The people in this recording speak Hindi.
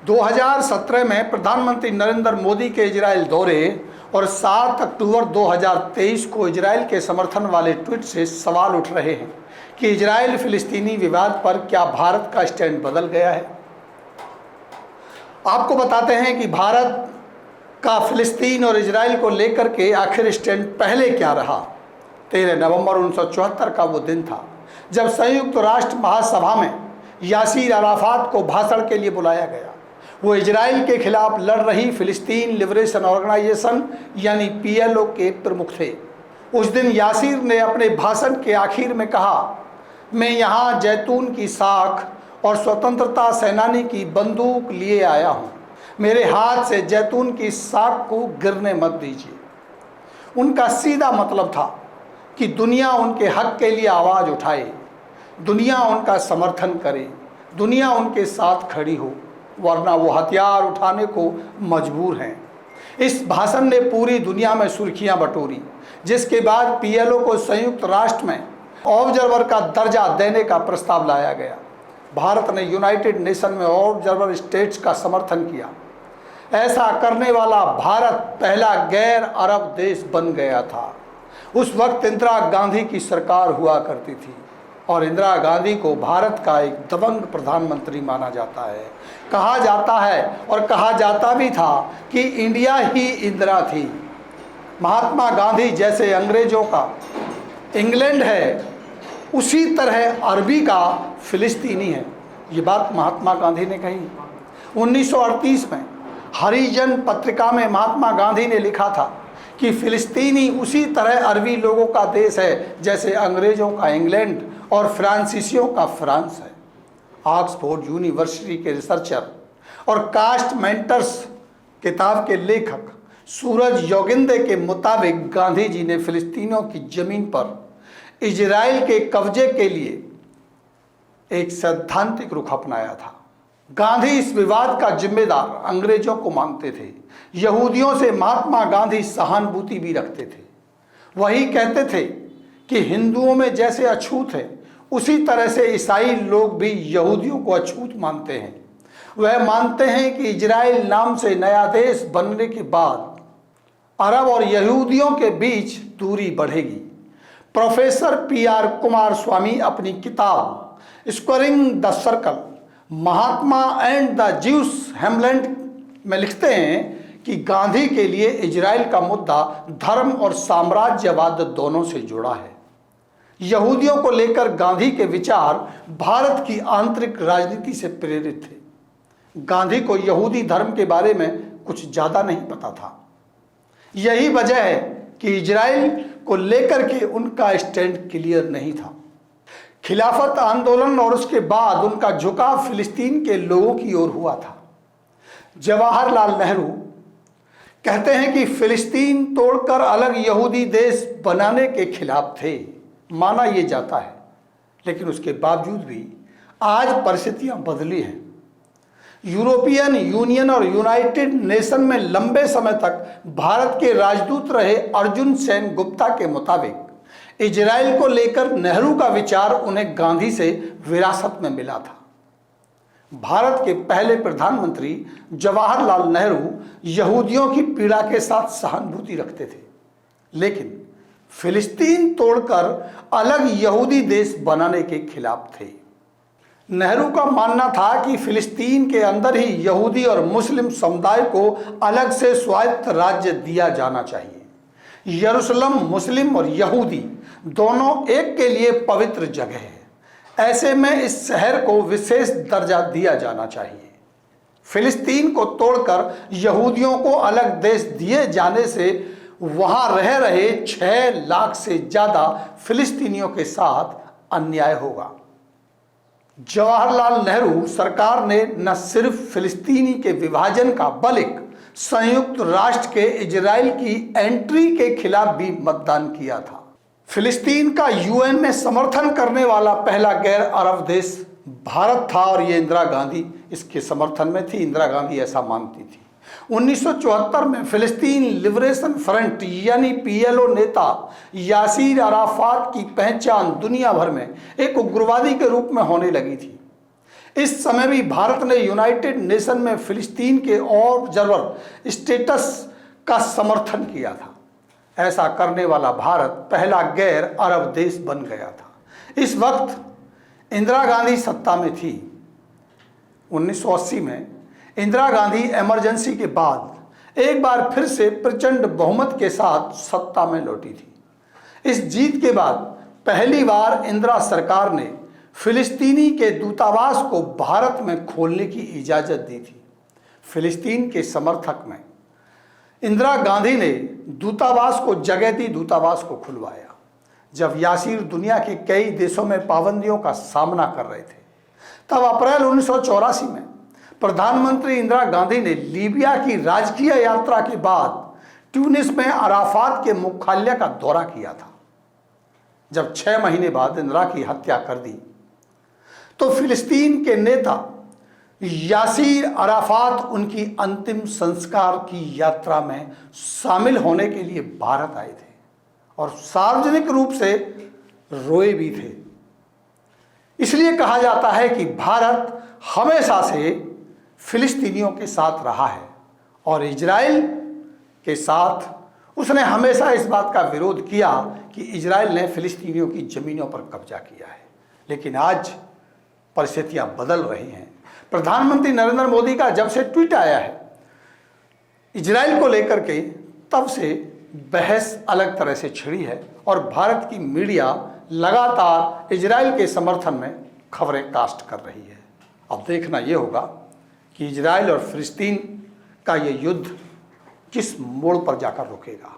2017 में प्रधानमंत्री नरेंद्र मोदी के इजराइल दौरे और 7 अक्टूबर 2023 को इजराइल के समर्थन वाले ट्वीट से सवाल उठ रहे हैं कि इजराइल फिलिस्तीनी विवाद पर क्या भारत का स्टैंड बदल गया है। आपको बताते हैं कि भारत का फिलिस्तीन और इजराइल को लेकर के आखिर स्टैंड पहले क्या रहा। 13 नवंबर 1974 का वो दिन था जब संयुक्त राष्ट्र महासभा में यासीर अराफात को भाषण के लिए बुलाया गया। वो इजराइल के खिलाफ लड़ रही फिलिस्तीन लिबरेशन ऑर्गेनाइजेशन यानी PLO के प्रमुख थे। उस दिन यासीर ने अपने भाषण के आखिर में कहा, मैं यहाँ जैतून की साख और स्वतंत्रता सेनानी की बंदूक लिए आया हूँ। मेरे हाथ से जैतून की साख को गिरने मत दीजिए। उनका सीधा मतलब था कि दुनिया उनके हक के लिए आवाज़ उठाए, दुनिया उनका समर्थन करे, दुनिया उनके साथ खड़ी हो, वरना वो हथियार उठाने को मजबूर हैं। इस भाषण ने पूरी दुनिया में सुर्खियां बटोरी, जिसके बाद PLO को संयुक्त राष्ट्र में ऑब्जर्वर का दर्जा देने का प्रस्ताव लाया गया। भारत ने यूनाइटेड नेशन में ऑब्जर्वर स्टेट्स का समर्थन किया। ऐसा करने वाला भारत पहला गैर अरब देश बन गया था। उस वक्त इंदिरा गांधी की सरकार हुआ करती थी और इंदिरा गांधी को भारत का एक दबंग प्रधानमंत्री माना जाता है। कहा जाता है और कहा जाता भी था कि इंडिया ही इंदिरा थी। महात्मा गांधी जैसे अंग्रेजों का इंग्लैंड है, उसी तरह अरबी का फिलिस्तीनी है। ये बात महात्मा गांधी ने कही। 1938 में हरिजन पत्रिका में महात्मा गांधी ने लिखा था कि फिलिस्तीनी उसी तरह अरबी लोगों का देश है जैसे अंग्रेजों का इंग्लैंड और फ्रांसीसियों का फ्रांस है। ऑक्सफोर्ड यूनिवर्सिटी के रिसर्चर और कास्ट मेंटर्स किताब के लेखक सूरज योगिंदे के मुताबिक गांधी जी ने फिलिस्तीनियों की जमीन पर इजराइल के कब्जे के लिए एक सैद्धांतिक रुख अपनाया था। गांधी इस विवाद का जिम्मेदार अंग्रेजों को मानते थे। यहूदियों से महात्मा गांधी सहानुभूति भी रखते थे। वही कहते थे कि हिंदुओं में जैसे अछूत है, उसी तरह से ईसाई लोग भी यहूदियों को अछूत मानते हैं। वह मानते हैं कि इजराइल नाम से नया देश बनने के बाद अरब और यहूदियों के बीच दूरी बढ़ेगी। प्रोफेसर PR कुमारस्वामी अपनी किताब squaring the circle Mahatma and the Jewish homeland में लिखते हैं कि गांधी के लिए इजराइल का मुद्दा धर्म और साम्राज्यवाद दोनों से जुड़ा है। यहूदियों को लेकर गांधी के विचार भारत की आंतरिक राजनीति से प्रेरित थे। गांधी को यहूदी धर्म के बारे में कुछ ज़्यादा नहीं पता था। यही वजह है कि इजराइल को लेकर के उनका स्टैंड क्लियर नहीं था। खिलाफत आंदोलन और उसके बाद उनका झुकाव फिलिस्तीन के लोगों की ओर हुआ था। जवाहरलाल नेहरू कहते हैं कि फिलिस्तीन तोड़कर अलग यहूदी देश बनाने के खिलाफ थे, माना यह जाता है। लेकिन उसके बावजूद भी आज परिस्थितियां बदली हैं। यूरोपियन यूनियन और यूनाइटेड नेशन में लंबे समय तक भारत के राजदूत रहे अर्जुन सेन गुप्ता के मुताबिक इजराइल को लेकर नेहरू का विचार उन्हें गांधी से विरासत में मिला था। भारत के पहले प्रधानमंत्री जवाहरलाल नेहरू यहूदियों की पीड़ा के साथ सहानुभूति रखते थे, लेकिन फिलिस्तीन तोड़कर अलग यहूदी देश बनाने के खिलाफ थे। नेहरू का मानना था कि फिलिस्तीन के अंदर ही यहूदी और मुस्लिम समुदाय को अलग से स्वायत्त राज्य दिया जाना चाहिए। यरूशलेम मुस्लिम और यहूदी दोनों एक के लिए पवित्र जगह है। ऐसे में इस शहर को विशेष दर्जा दिया जाना चाहिए। फिलिस्तीन को तोड़कर यहूदियों को अलग देश दिए जाने से वहां रह रहे 6 लाख से ज़्यादा फिलिस्तीनियों के साथ अन्याय होगा। जवाहरलाल नेहरू सरकार ने न सिर्फ फिलिस्तीनी के विभाजन का बल्कि संयुक्त राष्ट्र के इजराइल की एंट्री के खिलाफ भी मतदान किया था। फिलिस्तीन का UN में समर्थन करने वाला पहला गैर अरब देश भारत था और ये इंदिरा गांधी इसके समर्थन में थी। इंदिरा गांधी ऐसा मानती थी। 1974 में फिलिस्तीन लिबरेशन फ्रंट यानी PLO नेता यासीर अराफात की पहचान दुनिया भर में एक उग्रवादी के रूप में होने लगी थी। इस समय भी भारत ने यूनाइटेड नेशन में फिलिस्तीन के ऑब्जर्वर स्टेटस का समर्थन किया था। ऐसा करने वाला भारत पहला गैर अरब देश बन गया था। इस वक्त इंदिरा गांधी सत्ता में थी। 1980 में इंदिरा गांधी इमरजेंसी के बाद एक बार फिर से प्रचंड बहुमत के साथ सत्ता में लौटी थी। इस जीत के बाद पहली बार इंदिरा सरकार ने फिलिस्तीनी के दूतावास को भारत में खोलने की इजाज़त दी थी। फिलिस्तीन के समर्थक में इंदिरा गांधी ने दूतावास को जगह दी, दूतावास को खुलवाया। जब यासीर दुनिया के कई देशों में पाबंदियों का सामना कर रहे थे, तब अप्रैल 1984 में प्रधानमंत्री इंदिरा गांधी ने लीबिया की राजकीय यात्रा के बाद ट्यूनिस में अराफात के मुख्यालय का दौरा किया था। जब 6 महीने बाद इंदिरा की हत्या कर दी, तो फिलिस्तीन के नेता यासीर अराफात उनकी अंतिम संस्कार की यात्रा में शामिल होने के लिए भारत आए थे और सार्वजनिक रूप से रोए भी थे। इसलिए कहा जाता है कि भारत हमेशा से फिलिस्तीनियों के साथ रहा है और इजराइल के साथ उसने हमेशा इस बात का विरोध किया कि इजराइल ने फिलिस्तीनियों की ज़मीनों पर कब्जा किया है। लेकिन आज परिस्थितियां बदल रही हैं। प्रधानमंत्री नरेंद्र मोदी का जब से ट्वीट आया है इजराइल को लेकर के, तब से बहस अलग तरह से छिड़ी है और भारत की मीडिया लगातार इजराइल के समर्थन में खबरें कास्ट कर रही है। अब देखना ये होगा कि इजराइल और फिलिस्तीन का ये युद्ध किस मोड़ पर जाकर रुकेगा।